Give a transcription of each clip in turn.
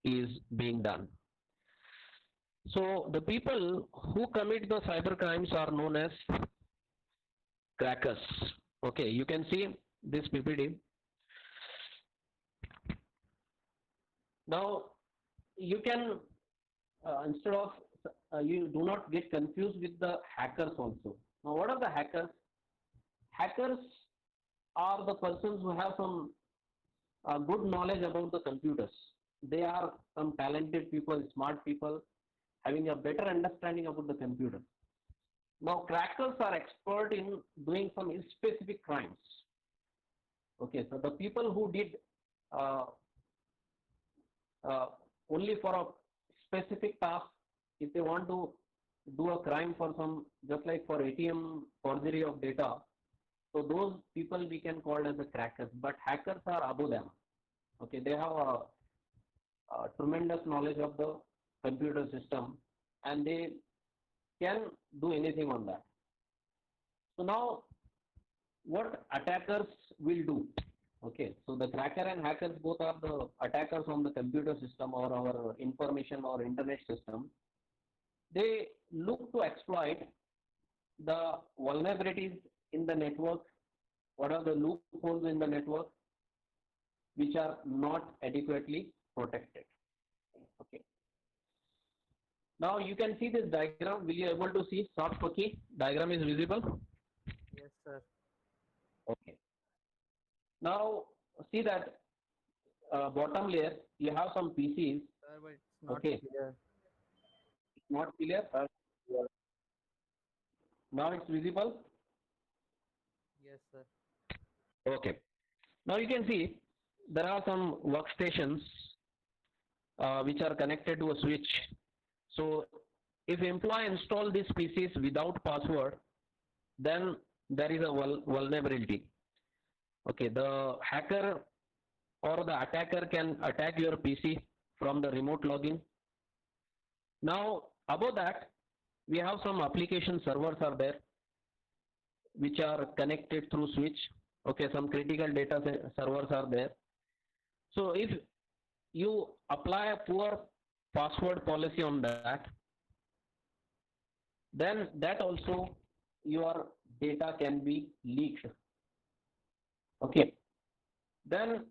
is being done. So the people who commit the cyber crimes are known as crackers. Okay, you can see this PPT. Now you can instead of you do not get confused with the hackers also. Now what are the hackers? Hackers are the persons who have some good knowledge about the computers. They are some talented people, smart people having a better understanding about the computer. Now crackers are expert in doing some specific crimes. Okay, so the people who did uh, uh, only for a specific task, if they want to do a crime for some, just like for ATM forgery of data, so those people we can call as the crackers. But hackers are above them. Okay, they have a tremendous knowledge of the computer system, and they can do anything on that. So now what attackers will do? Okay, so the cracker and hackers both are the attackers on the computer system or our information or internet system. They look to exploit the vulnerabilities in the network. What are the loopholes in the network which are not adequately protected? Okay. Now you can see this diagram. Will you able to see soft cookie diagram is visible? Yes, sir. Okay. Now see that bottom layer you have some PCs. Sir, but it's not Okay, clear. not clear. Now it's visible. Yes, sir. Okay. Now you can see there are some workstations which are connected to a switch. So if employee install these PCs without password, then there is a vulnerability. Okay, the hacker or the attacker can attack your PC from the remote login. Now above that, we have some application servers are there which are connected through switch. Okay, some critical data servers are there. So if you apply a poor password policy on that, then that also your data can be leaked. Okay, then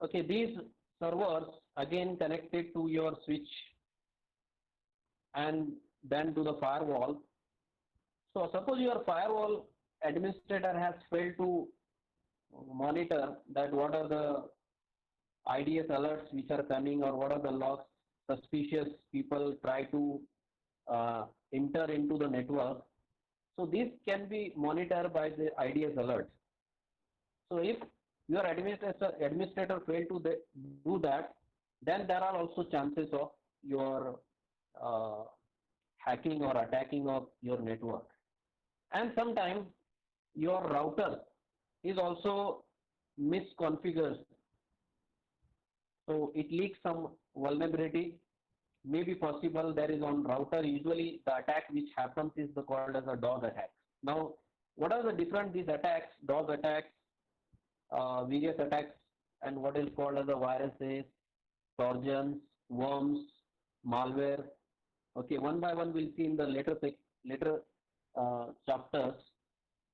okay, these servers again connected to your switch and then to the firewall. So suppose your firewall administrator has failed to monitor that what are the IDS alerts which are coming or what are the logs suspicious people try to enter into the network. So this can be monitored by the IDS alerts. So if your administrator failed to do that, then there are also chances of your uh, hacking or attacking of your network. And sometimes your router is also misconfigured, so it leaks some vulnerability. May be possible there is on router. Usually the attack which happens is the called as a dog attack. Now what are the different these attacks? Dog attacks, various attacks, and what is called as the viruses, trojans, worms, malware. Okay, one by one we'll see in the later chapters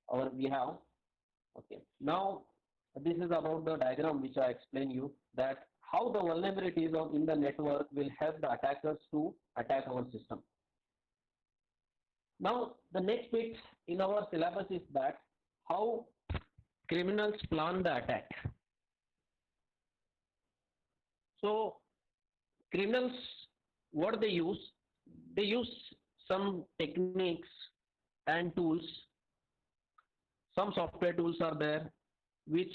or we have. Okay, now this is about the diagram which I explained you that how the vulnerabilities of in the network will help the attackers to attack our system. Now the next bit in our syllabus is that how criminals plan the attack. So criminals, what they use some techniques and tools. Some software tools are there which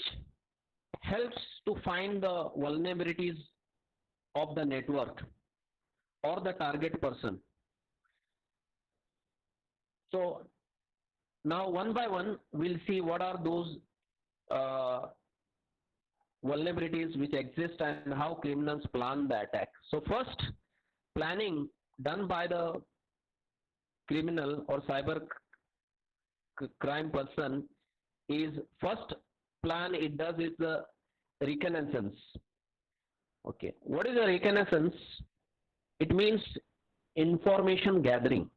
helps to find the vulnerabilities of the network or the target person. So now one by one we'll see what are those uh, vulnerabilities which exist and how criminals plan the attack. So first planning done by the criminal or cyber crime person is first plan it does is the reconnaissance. Okay, what is a reconnaissance? It means information gathering.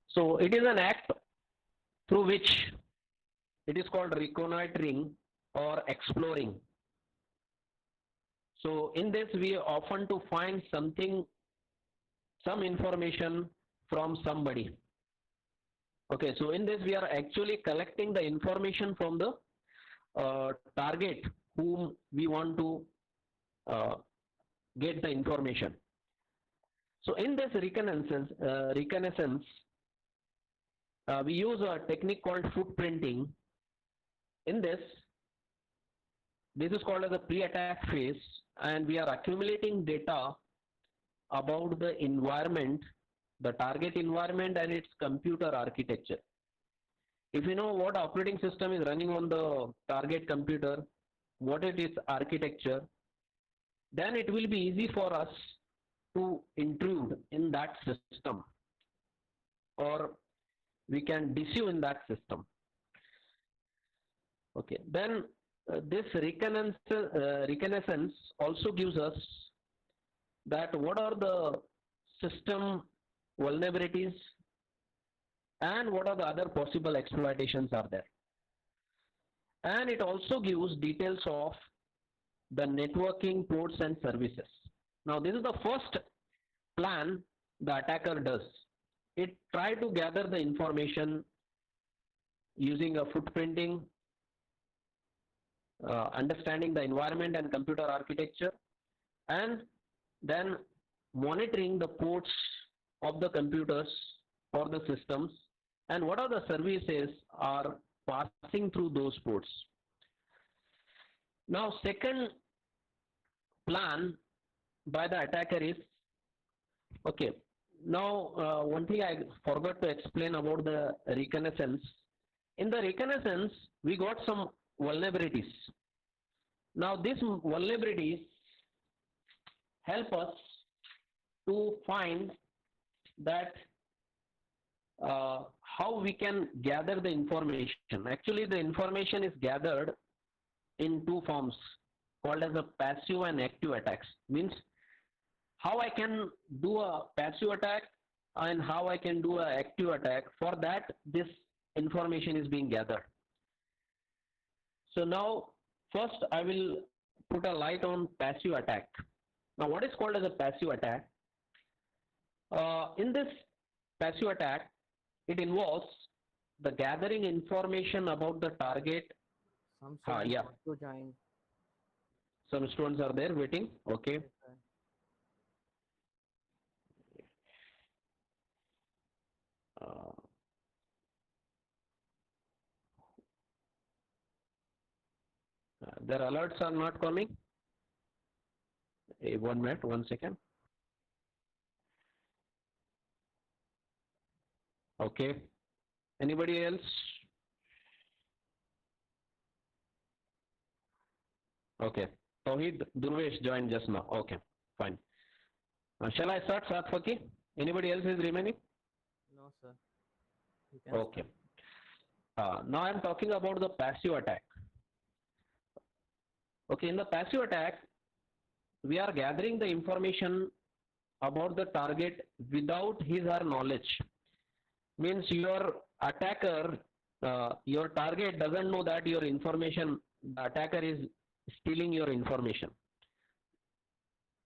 So it is an act through which it is called reconnoitering or exploring. So in this we often to find something, some information from somebody. Okay, so in this we are actually collecting the information from the target whom we want to uh, get the information. So in this reconnaissance, we use a technique called footprinting. In this is called as a pre-attack phase, and we are accumulating data about the environment, the target environment and its computer architecture. If you know what operating system is running on the target computer, what it is architecture, then it will be easy for us to intrude in that system, or we can deceive in that system. Okay, then this reconnaissance also gives us that what are the system vulnerabilities and what are the other possible exploitations are there. And it also gives details of the networking ports and services. Now this is the first plan the attacker does. It tries to gather the information using a footprinting, understanding the environment and computer architecture, and then monitoring the ports of the computers or the systems and what are the services are passing through those ports. Now second plan by the attacker is, okay, now one thing I forgot to explain about the reconnaissance. In the reconnaissance we got some vulnerabilities. Now these vulnerabilities help us to find that how we can gather the information. Actually the information is gathered in two forms called as a passive and active attacks. Means how I can do a passive attack and how I can do an active attack. For that this information is being gathered. So now first I will put a light on passive attack. Now what is called as a passive attack? In this passive attack, it involves the gathering information about the target. Some students Yeah, want to join. some students are there waiting. Okay. Yes, sir. Uh, their alerts are not coming. 1 minute, 1 second. Okay. Anybody else? Okay. Tawheed Durvesh joined just now. Okay, fine. Shall I start, Satvaki? Anybody else is remaining? No, sir. You can Okay. start. Now I am talking about the passive attack. Okay, in the passive attack, we are gathering the information about the target without his or her knowledge. Means your attacker, your target doesn't know that your information, the attacker is stealing your information.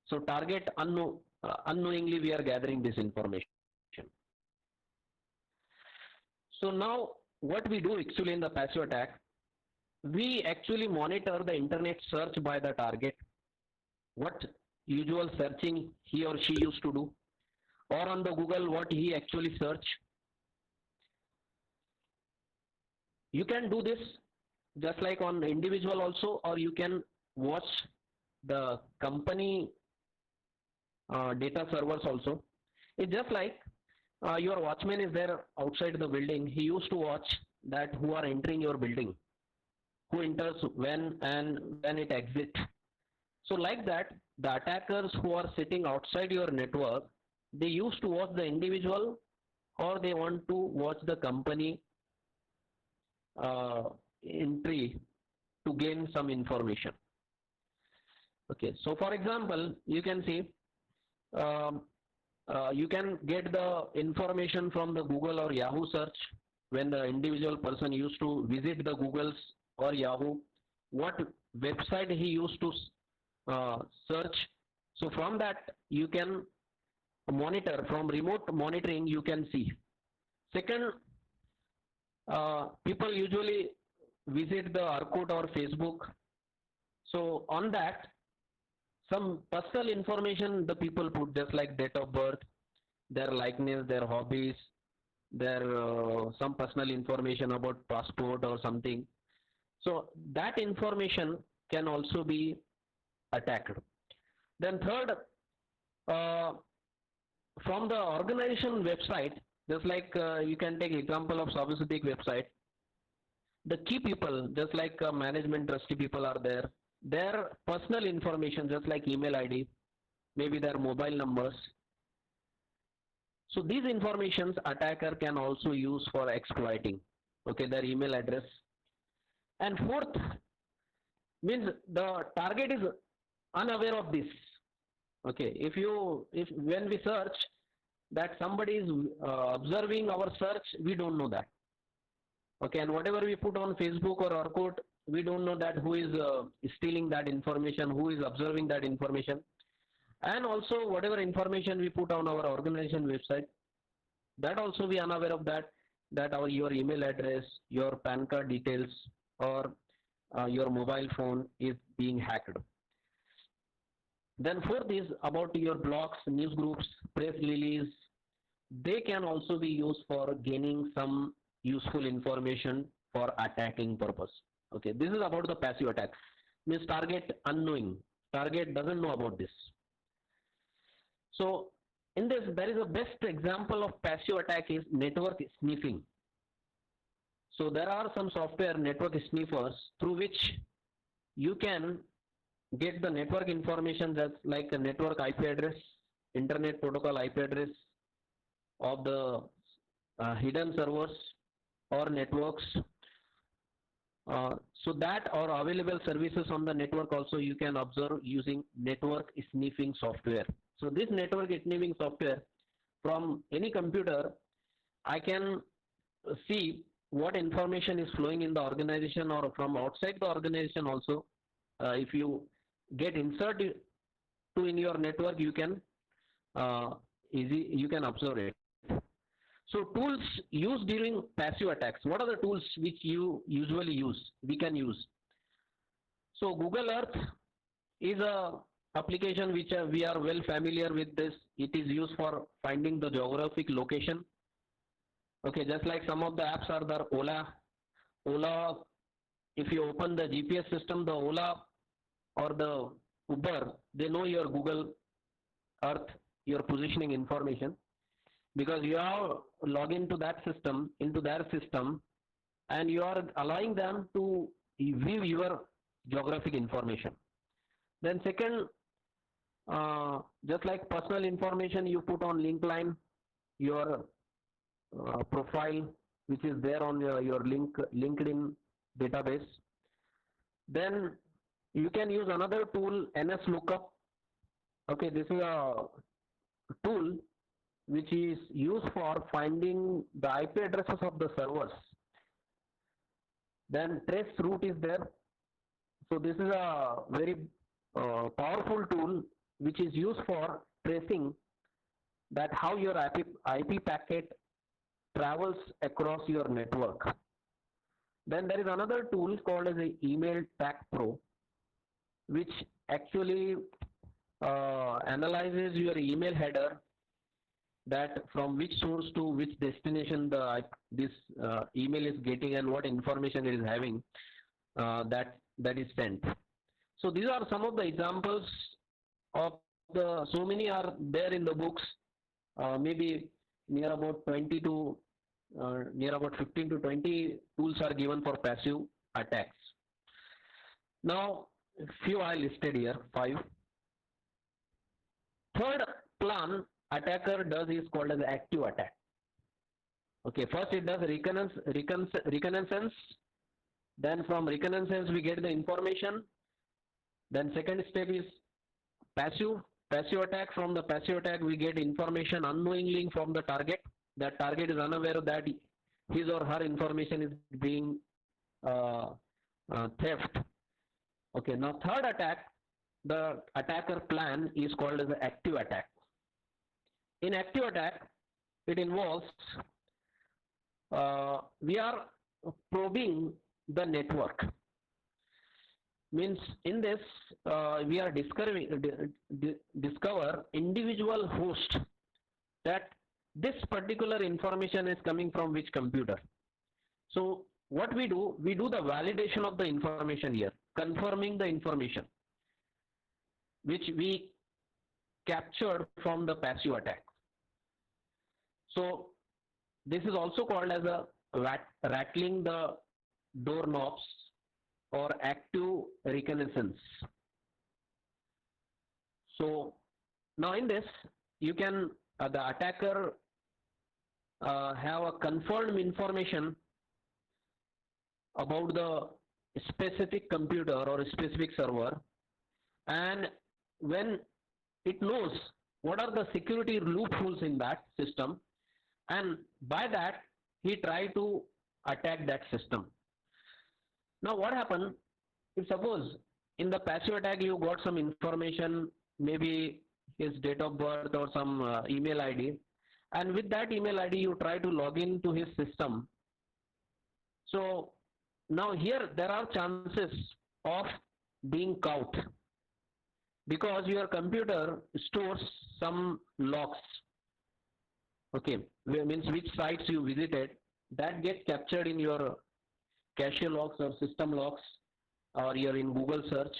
So target unknowingly we are gathering this information. So now what we do actually in the passive attack, we actually monitor the internet search by the target, what usual searching he or she used to do, or on the Google what he actually search. You can do this just like on individual also, or you can watch the company data servers also. It's just like your watchman is there outside the building. He used to watch that who are entering your building, who enters when and when it exits. So like that, the attackers who are sitting outside your network, they used to watch the individual or they want to watch the company entry to gain some information. Okay, so for example, you can see um, you can get the information from the Google or Yahoo search when the individual person used to visit the Google's or Yahoo, what website he used to uh, search. So from that you can monitor, from remote monitoring you can see. Second, people usually visit the Orkut or Facebook. So on that, some personal information the people put, just like date of birth, their likeness, their hobbies, their some personal information about passport or something. So that information can also be attacked. Then third, uh, from the organization website, just like you can take example of Savasudhik website, the key people, just like management trustee people are there, their personal information, just like email ID, maybe their mobile numbers. So these informations attacker can also use for exploiting, okay, their email address. And fourth, means the target is unaware of this. Okay, if when we search that somebody is observing our search, we don't know that. Okay, and whatever we put on Facebook or Orkut, we don't know that who is stealing that information, who is observing that information. And also whatever information we put on our organization website, that also we are unaware of that, that your email address, your PAN card details, or your mobile phone is being hacked. Then fourth is about your blogs, news groups, press release. They can also be used for gaining some useful information for attacking purpose. Okay, this is about the passive attack. Means target unknowing. Target doesn't know about this. So in this, there is a best example of passive attack is network sniffing. So there are some software network sniffers through which you can get the network information, that's like a network IP address, internet protocol IP address of the hidden servers or networks. So that or available services on the network also you can observe using network sniffing software. So this network sniffing software, from any computer, I can see what information is flowing in the organization or from outside the organization also. If you get insert to in your network, you can you can observe it. So tools used during passive attacks. What are the tools which you usually use? We can use. So Google Earth is a application which we are well familiar with this. It is used for finding the geographic location. Okay, just like some of the apps are there. Ola, if you open the GPS system, the Ola or the Uber, they know your Google Earth, your positioning information, because you are logging to that system, into their system, and you are allowing them to view your geographic information. Then second, just like personal information you put on LinkedIn, your profile, which is there on your LinkedIn database. Then you can use another tool, NSLOOKUP. Okay, this is a tool which is used for finding the IP addresses of the servers. Then traceroute is there. So this is a very powerful tool which is used for tracing that how your IP packet travels across your network. Then there is another tool called as a Email Tag Pro, which actually analyzes your email header, that from which source to which destination this email is getting and what information it is having that is sent. So these are some of the examples of the, so many are there in the books, maybe near about 20 to near about 15 to 20 tools are given for passive attacks. Now few I listed here, 5. Third plan attacker does is called as active attack. Okay, first it does reconnaissance. Then from reconnaissance we get the information. Then second step is passive attack. From the passive attack, we get information unknowingly from the target. That target is unaware that his or her information is being uh, theft. Okay, now third attack, the attacker plan is called as the active attack. In active attack, it involves we are probing the network. Means in this we are discover individual host, that this particular information is coming from which computer. So what we do the validation of the information here, confirming the information which we captured from the passive attack. So this is also called as a rattling the doorknobs or active reconnaissance. So now in this, you can the attacker have a confirmed information about the specific computer or a specific server, and when it knows what are the security loopholes in that system, and by that he try to attack that system. Now what happened if suppose in the passive attack you got some information, maybe his date of birth or some email ID, and with that email ID you try to log in to his system. So now here there are chances of being caught, because your computer stores some logs. Okay, means which sites you visited, that gets captured in your cache logs or system logs, or you're in Google search,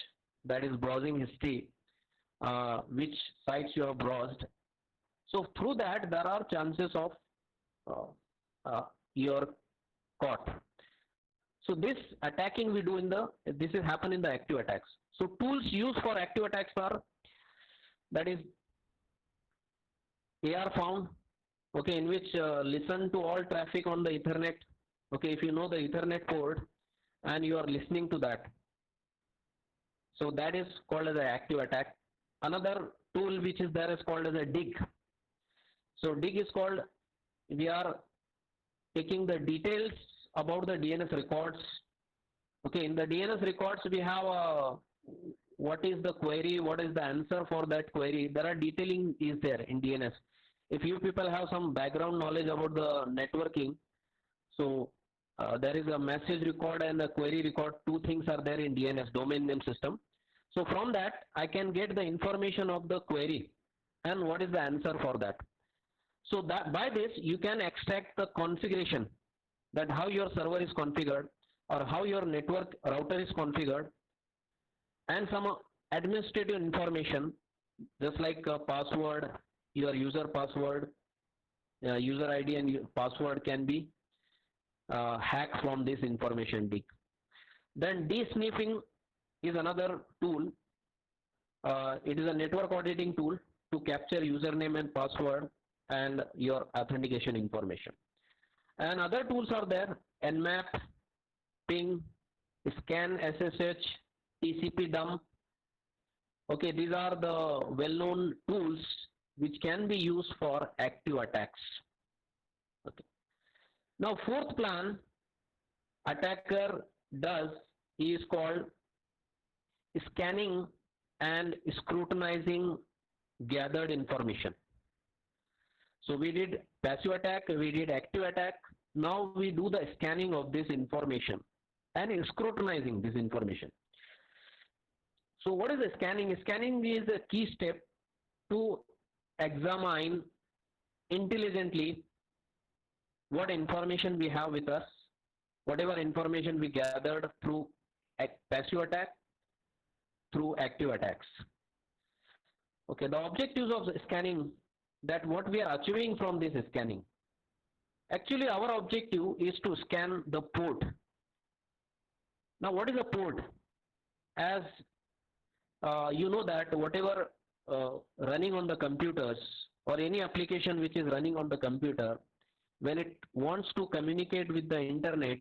that is browsing history, which sites you have browsed. So through that there are chances of you're caught. So this attacking we do this is happen in the active attacks. So tools used for active attacks are, that is AR found, okay, in which listen to all traffic on the Ethernet. Okay, if you know the Ethernet port and you are listening to that, so that is called as an active attack. Another tool which is there is called as a dig. So dig is called, we are taking the details about the DNS records. Okay, in the DNS records we have what is the query, what is the answer for that query. There are detailing is there in DNS. If you people have some background knowledge about the networking, so there is a message record and a query record. Two things are there in DNS, domain name system. So from that I can get the information of the query and what is the answer for that. So that by this you can extract the configuration, that how your server is configured or how your network router is configured, and some administrative information just like a password, your user password, user ID and password can be hacked from this information dig. Then de-sniffing is another tool. It is a network auditing tool to capture username and password and your authentication information. And other tools are there: Nmap, ping, scan SSH, TCP dump. Okay, these are the well-known tools which can be used for active attacks. Okay. Now fourth plan attacker does is called scanning and scrutinizing gathered information. So we did passive attack, we did active attack. Now we do the scanning of this information and scrutinizing this information. So what is the scanning? Scanning is a key step to examine intelligently what information we have with us, whatever information we gathered through passive attack, through active attacks. Okay, the objectives of the scanning, that what we are achieving from this scanning. Actually our objective is to scan the port. Now what is a port? As you know that whatever running on the computers or any application which is running on the computer, when it wants to communicate with the internet,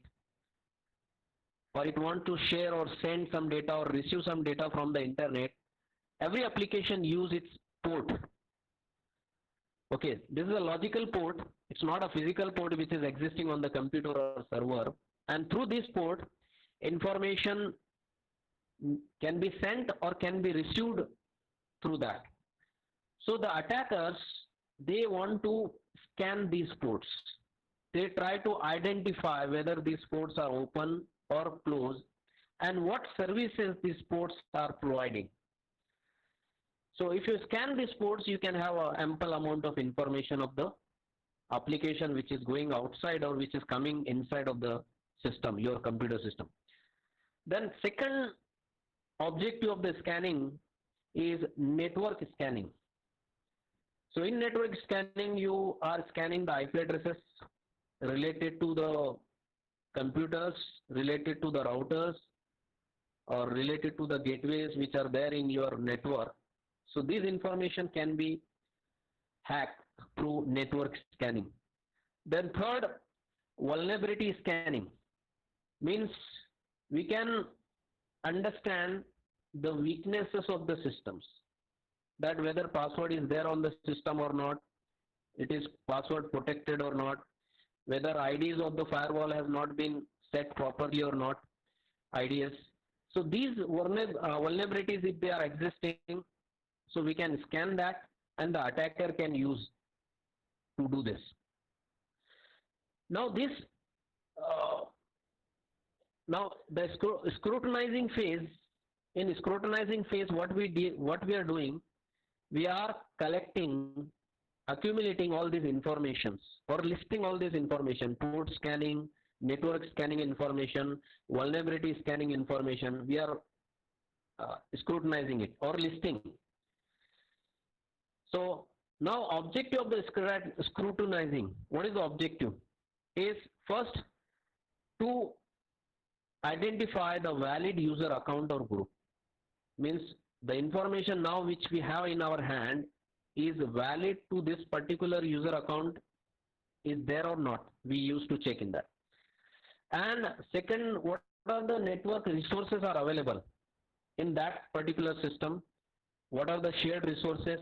or it want to share or send some data or receive some data from the internet, every application use its port. Okay, this is a logical port. It's not a physical port which is existing on the computer or server. And through this port, information can be sent or can be received through that. So the attackers, they want to scan these ports. They try to identify whether these ports are open or closed and what services these ports are providing. So if you scan these ports, you can have an ample amount of information of the application which is going outside or which is coming inside of the system, your computer system. Then second objective of the scanning is network scanning. So in network scanning, you are scanning the IP addresses related to the computers, related to the routers, or related to the gateways which are there in your network. So this information can be hacked through network scanning. Then third, vulnerability scanning means we can understand the weaknesses of the systems, that whether password is there on the system or not, it is password protected or not, whether IDs of the firewall have not been set properly or not, IDS. So these vulnerabilities, if they are existing, so we can scan that and the attacker can use to do this. Now this, now the scrutinizing phase. In scrutinizing phase, what we are doing, we are collecting, accumulating all these informations or listing all this information, port scanning, network scanning information, vulnerability scanning information. We are scrutinizing it or listing. So now objective of the scrutinizing, what is the objective? Is first to identify the valid user account or group. Means the information now which we have in our hand is valid to this particular user account, is there or not. We used to check in that. And second, what are the network resources are available in that particular system? What are the shared resources?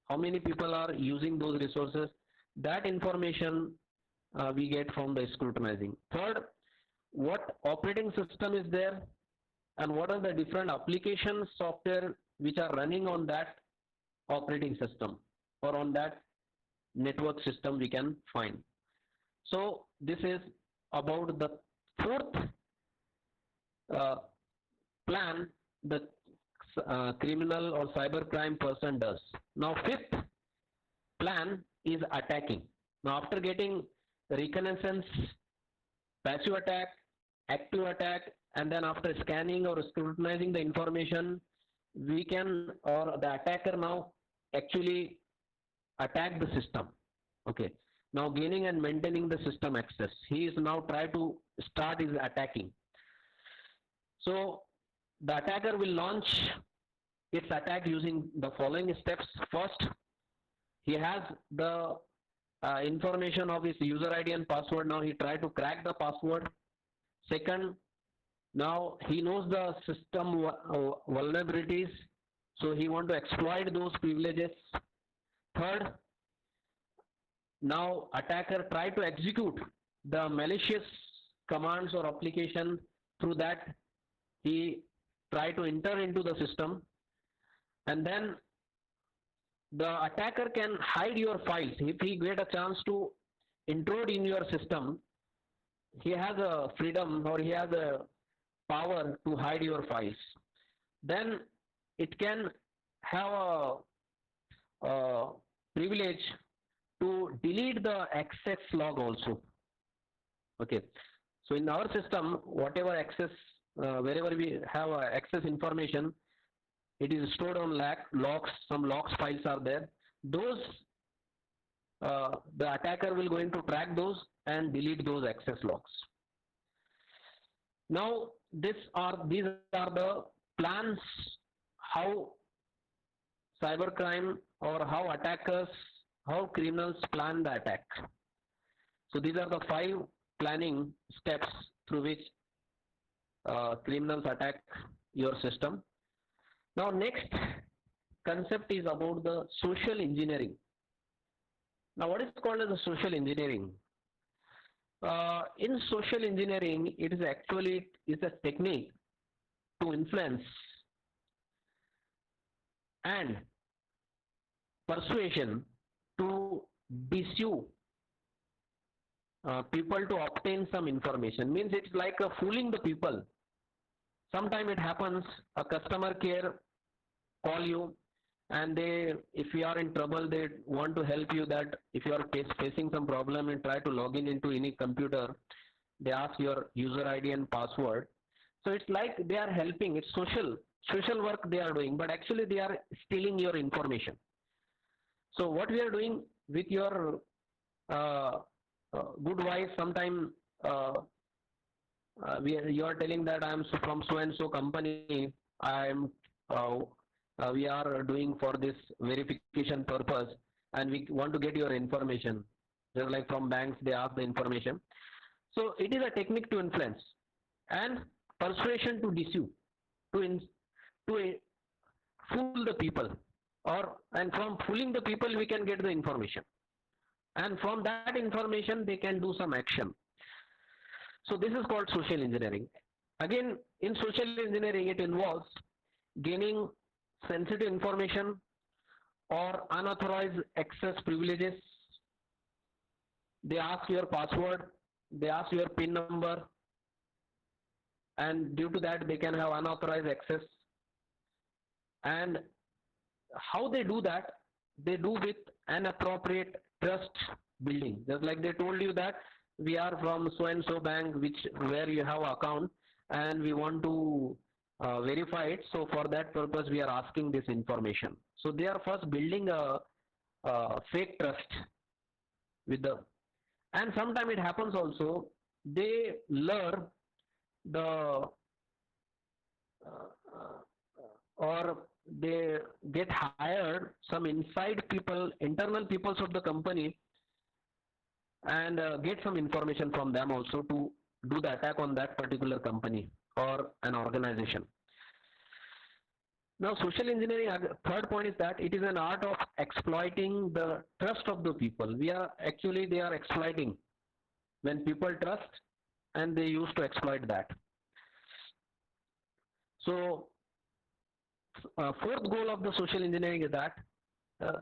How many people are using those resources? That information we get from the scrutinizing. Third, what operating system is there and what are the different applications, software which are running on that operating system or on that network system we can find. So this is about the fourth plan the criminal or cybercrime person does. Now fifth plan is attacking. Now after getting reconnaissance, passive attack, active attack, and then after scanning or scrutinizing the information, we can, or the attacker now actually attack the system. Okay. Now gaining and maintaining the system access. He is now trying to start his attacking. So the attacker will launch its attack using the following steps. First, he has the information of his user ID and password. Now he try to crack the password. Second, now he knows the system vulnerabilities, so he want to exploit those privileges. Third, now attacker try to execute the malicious commands or application. Through that he try to enter into the system, and then the attacker can hide your files. If he get a chance to intrude in your system, he has a freedom or he has a power to hide your files. Then it can have a privilege to delete the access log also. Okay, so in our system, whatever access, wherever we have access information, it is stored on logs. Some logs files are there. Those the attacker will going to track those and delete those access logs. Now these are the plans how cybercrime or how attackers, how criminals plan the attack. So these are the 5 planning steps through which criminals attack your system. Now next concept is about the social engineering. Now what is called as the social engineering? In social engineering, it is actually is a technique to influence and persuasion to deceive people to obtain some information. Means it's like a fooling the people. Sometimes it happens a customer care call you, and they, if you are in trouble, they want to help you, that if you are facing some problem and try to log in into any computer, they ask your user ID and password. So it's like they are helping. It's social work they are doing, but actually they are stealing your information. So what we are doing with your good voice, sometime you are telling that I am from so and so company, I am we are doing for this verification purpose, and we want to get your information. Just like from banks, they ask the information. So it is a technique to influence and persuasion to deceive, to fool the people, and from fooling the people we can get the information, and from that information they can do some action. So this is called social engineering. Again, in social engineering, it involves gaining sensitive information or unauthorized access privileges. They ask your password, they ask your PIN number, and due to that they can have unauthorized access. And how they do that? They do with inappropriate trust building. Just like they told you that we are from so and so bank, where you have account, and we want to verify it. So for that purpose we are asking this information. So they are first building a fake trust with the, and sometimes it happens also, they lure the or they get hired some inside people, internal peoples of the company, and get some information from them also to do the attack on that particular company or an organization. Now social engineering, third point is that it is an art of exploiting the trust of the people. They are exploiting when people trust, and they used to exploit that. So fourth goal of the social engineering is that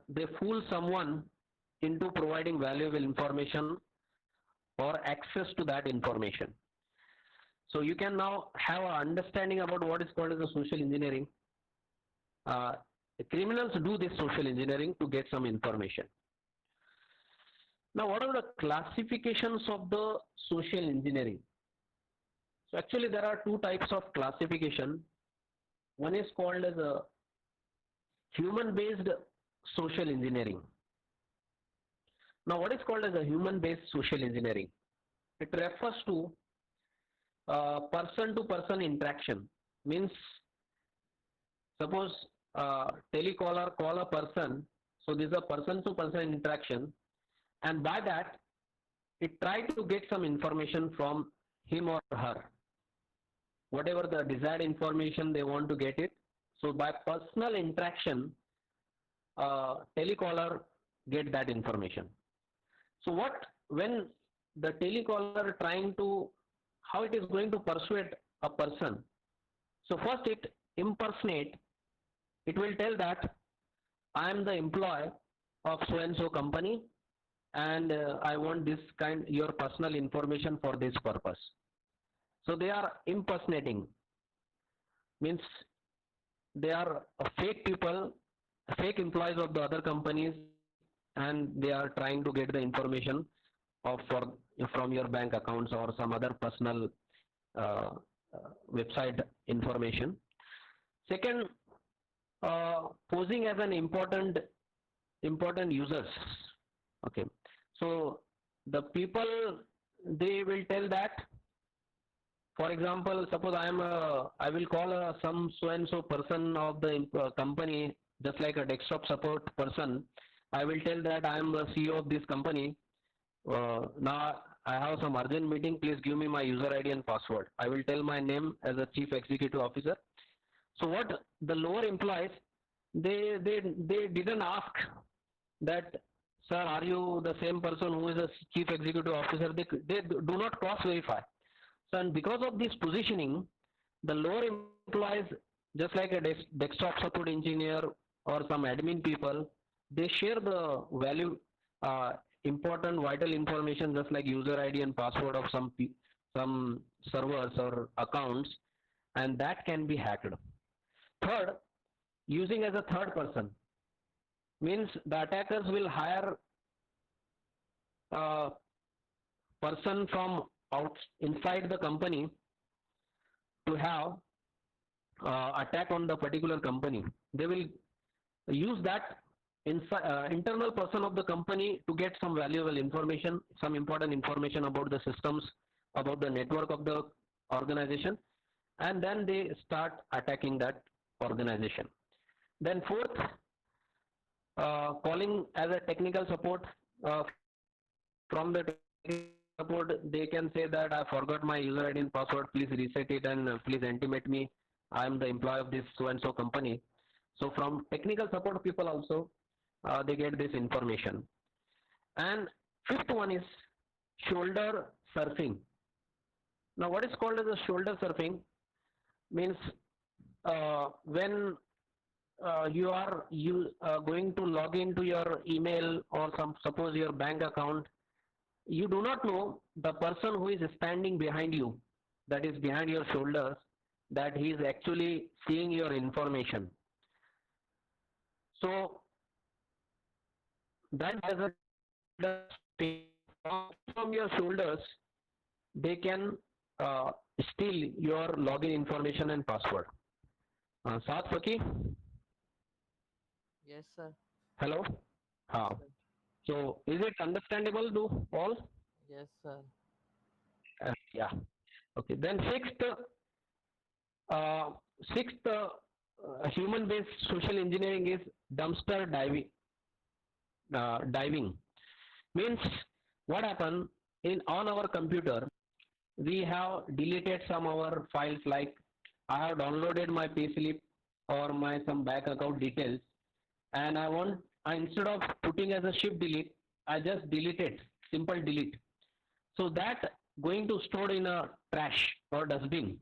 they fool someone into providing valuable information or access to that information. So you can now have an understanding about what is called as a social engineering. The criminals do this social engineering to get some information. Now, what are the classifications of the social engineering? So actually there are two types of classification. One is called as a human-based social engineering. Now what is called as a human-based social engineering? It refers to person-to-person interaction. Means suppose telecaller call a person, so this is a person-to-person interaction, and by that it try to get some information from him or her, whatever the desired information they want to get it. So by personal interaction, telecaller get that information. So when the telecaller trying to, how it is going to persuade a person? So first it impersonate. It will tell that I am the employee of so and so company, and I want this your personal information for this purpose. So they are impersonating. Means they are fake people, fake employees of the other companies, and they are trying to get the information from your bank accounts or some other personal website information. Second, posing as an important users. Okay, so the people, they will tell that, for example, suppose I will call some so and so person of the company, just like a desktop support person. I will tell that I am the CEO of this company. Now I have some urgent meeting. Please give me my user ID and password. I will tell my name as a chief executive officer. So what the lower employees, they didn't ask that, sir, are you the same person who is a chief executive officer? They do not cross verify. So and because of this positioning, the lower employees, just like a desktop support engineer or some admin people, they share the value, uh, important vital information just like user ID and password of some servers or accounts, and that can be hacked. Third, using as a third person means the attackers will hire a person from out inside the company to have attack on the particular company. They will use that internal person of the company to get some valuable information, some important information about the systems, about the network of the organization, and then they start attacking that organization. Then fourth, calling as a technical support, from the technical support they can say that I forgot my user ID and password, please reset it and please intimate me, I am the employee of this so and so company. So from technical support people also, they get this information. And fifth one is shoulder surfing. Now what is called as a shoulder surfing means, when you are going to log into your email or suppose your bank account, you do not know the person who is standing behind you, that is behind your shoulders, that he is actually seeing your information. So that has a from your shoulders, they can steal your login information and password. Saat Faki? Yes, sir. Hello? Yes, हाँ. sir. So is it understandable to all? Yes, sir. Yeah. Okay. Then sixth human-based social engineering is dumpster diving. Diving means what happened in on our computer, we have deleted some of our files, like I have downloaded my payslip or my some bank account details, and instead of putting as a shift delete, I just deleted, simple delete. So that going to store in a trash or dustbin.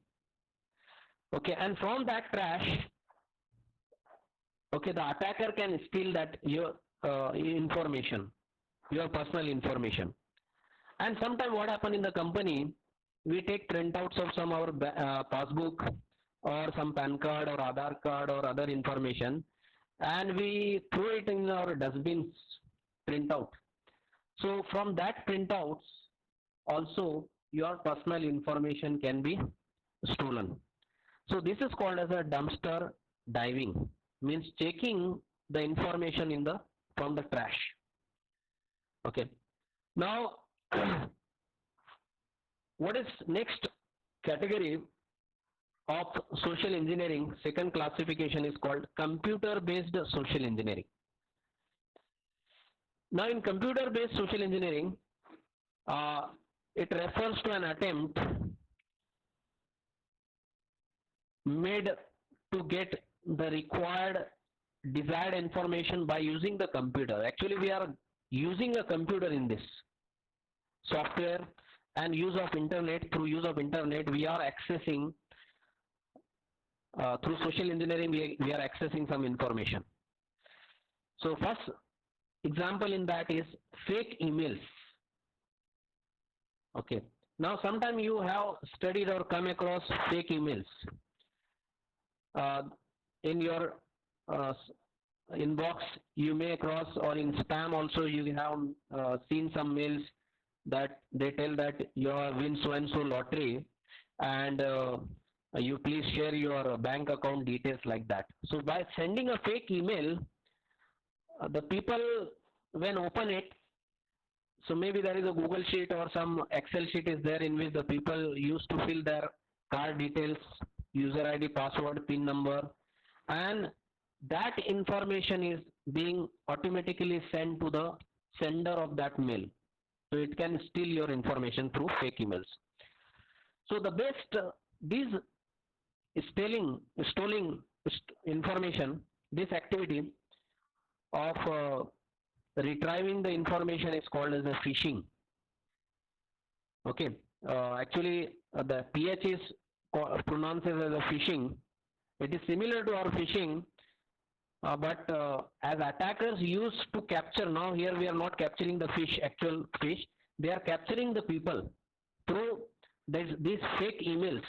Okay, and from that trash, okay, the attacker can steal that your information, your personal information. And sometimes what happen in the company, we take printouts of some our passbook or some PAN card or Aadhaar card or other information, and we throw it in our dustbins printout. So from that printouts also your personal information can be stolen. So this is called as a dumpster diving, means checking the information in the from the trash. Okay. Now what is next category of social engineering? Second classification is called computer based social engineering. Now in computer based social engineering, it refers to an attempt made to get the required desired information by using the computer. Actually we are using a computer in this software, and use of internet. Through use of internet we are accessing, through social engineering we are accessing some information. So first example in that is fake emails. Okay, now sometime you have studied or come across fake emails in your inbox, you may cross, or in spam also you have seen some mails that they tell that you are win so and so lottery, and you please share your bank account details, like that. So by sending a fake email, the people when open it, so maybe there is a Google sheet or some Excel sheet is there in which the people used to fill their card details, user ID, password, PIN number, and that information is being automatically sent to the sender of that mail. So it can steal your information through fake emails. So the best these stealing information, this activity of retrieving the information is called as a phishing. Okay, actually the ph is pronounced as a phishing. It is similar to our phishing, but as attackers used to capture, now here we are not capturing the fish, actual fish, they are capturing the people through these fake emails.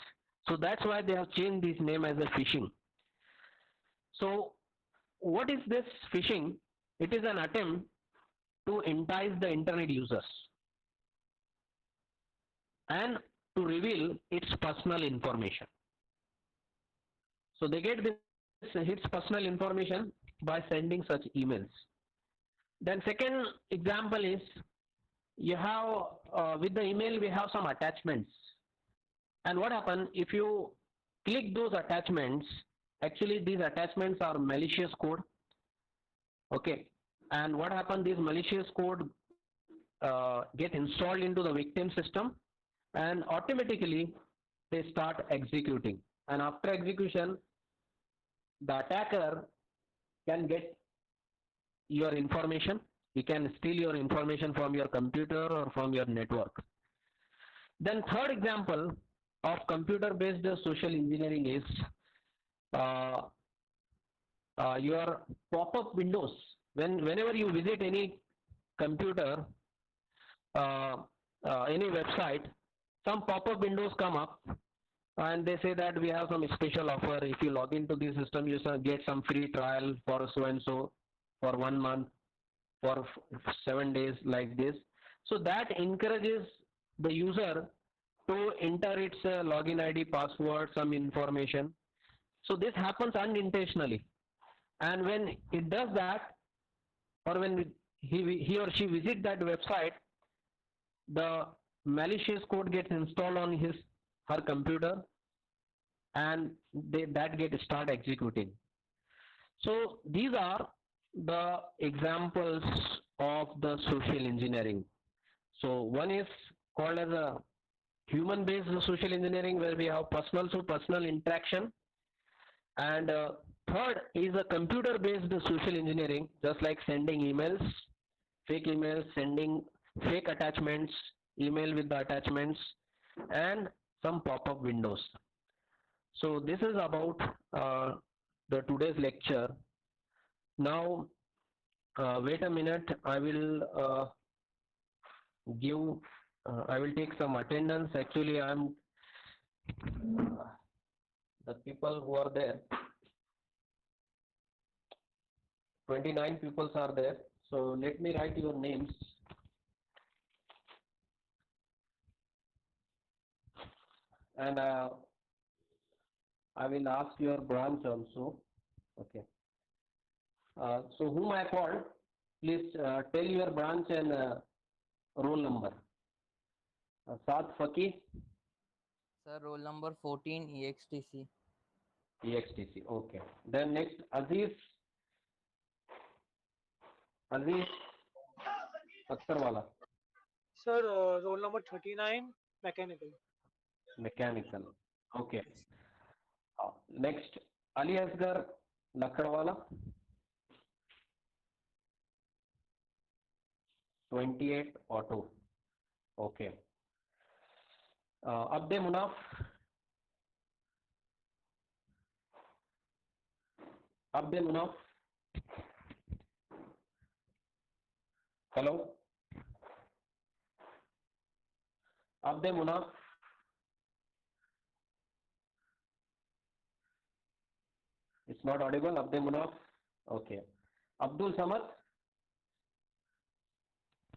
So that's why they have changed this name as a phishing. So what is this phishing? It is an attempt to entice the internet users and to reveal its personal information. So they get this its personal information by sending such emails. Then second example is, you have with the email we have some attachments, and what happens if you click those attachments? Actually these attachments are malicious code. Okay, and what happens, this malicious code get installed into the victim system, and automatically they start executing, and after execution the attacker can get your information. He can steal your information from your computer or from your network. Then third example of computer based social engineering is your pop-up windows. Whenever you visit any computer, any website, some pop-up windows come up and they say that we have some special offer. If you log into this system, you get some free trial for so and so for 1 month, for 7 days, like this. So that encourages the user to enter its login ID, password, some information. So this happens unintentionally, and when it does that, or when he or she visits that website, the malicious code gets installed on her computer, and that get start executing. So these are the examples of the social engineering. So one is called as a human based social engineering, where we have personal to personal interaction, and third is a computer based social engineering, just like sending emails, fake emails, sending fake attachments, email with the attachments, and some pop-up windows. So this is about the today's lecture. Now wait a minute, I will take some attendance. Actually I'm the people who are there, 29 people are there, so let me write your names. And I will ask your branch also. Okay. So whom I called, please tell your branch and roll number. Saad Faki. Sir, roll number 14, EXTC. EXTC, okay. Then next, Aziz Akhtarwala. Sir, roll number 39, mechanical. Mechanical, okay. Next, Ali Asgar Lakadwala. 28 auto, okay. Abde Munaf. Abde Munaf. Hello. Abde Munaf. It's not audible. Abde Munaf. Okay. Abdul Samad.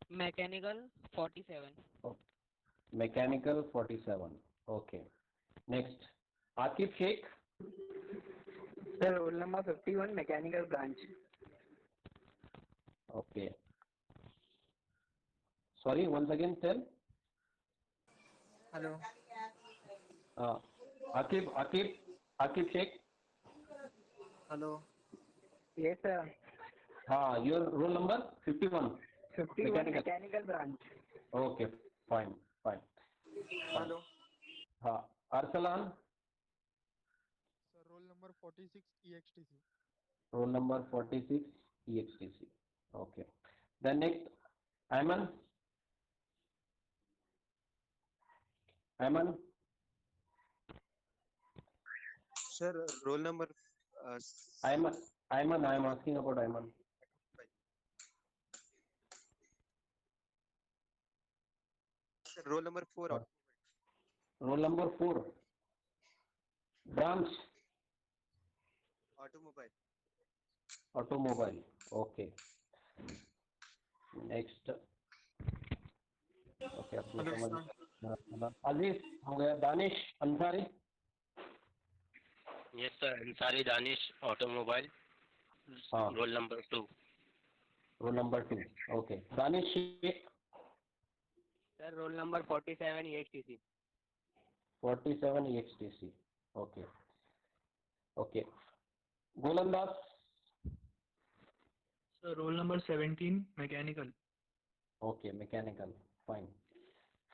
Mechanical 47. Oh. Mechanical 47. Okay. Next, Akif Sheikh. Sir, roll number 51, mechanical branch. Okay. Sorry, once again tell. Hello. Akif Sheikh. Hello. Yes, sir. Your roll number 51. 51, mechanical branch. Okay fine fine. Hello हाँ Arsalan. Sir, roll number 46 EXTC. Roll number 46 EXTC. Okay. Then next, Ayman. Ayman. Sir roll number Ayman. Ayman. I am asking about Ayman. Roll number 4 Roll number 4. Branch. Automobile. Automobile. Okay. Next. Okay. अपने समझ. अजीज हो गया. Danish Ansari. Yes, sir. Ansari Danish, automobile. हाँ. Roll number 2. Roll number 2. Okay. Danish Shaikh. Sir, roll number 47 EXTC. 47 EXTC. Okay. Okay. गोलंदाज. Sir, roll number 17, mechanical. Okay, mechanical. Fine.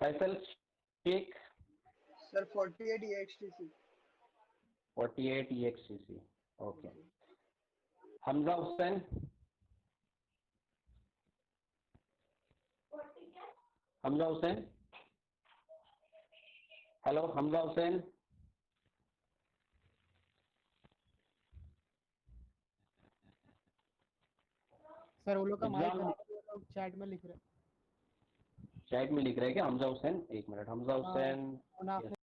Faisal Sheikh. Sir, 48 EXTC. 48 EXTC. Okay. Hamza Hussain. Hamza Hussain. Hello, Hamza Hussain. Sir वो लोग का mic exam chat में लिख रहे chat में लिख रहे हैं क्या? हमजा हुसैन. एक मिनट. हमजा हुसैन. हैं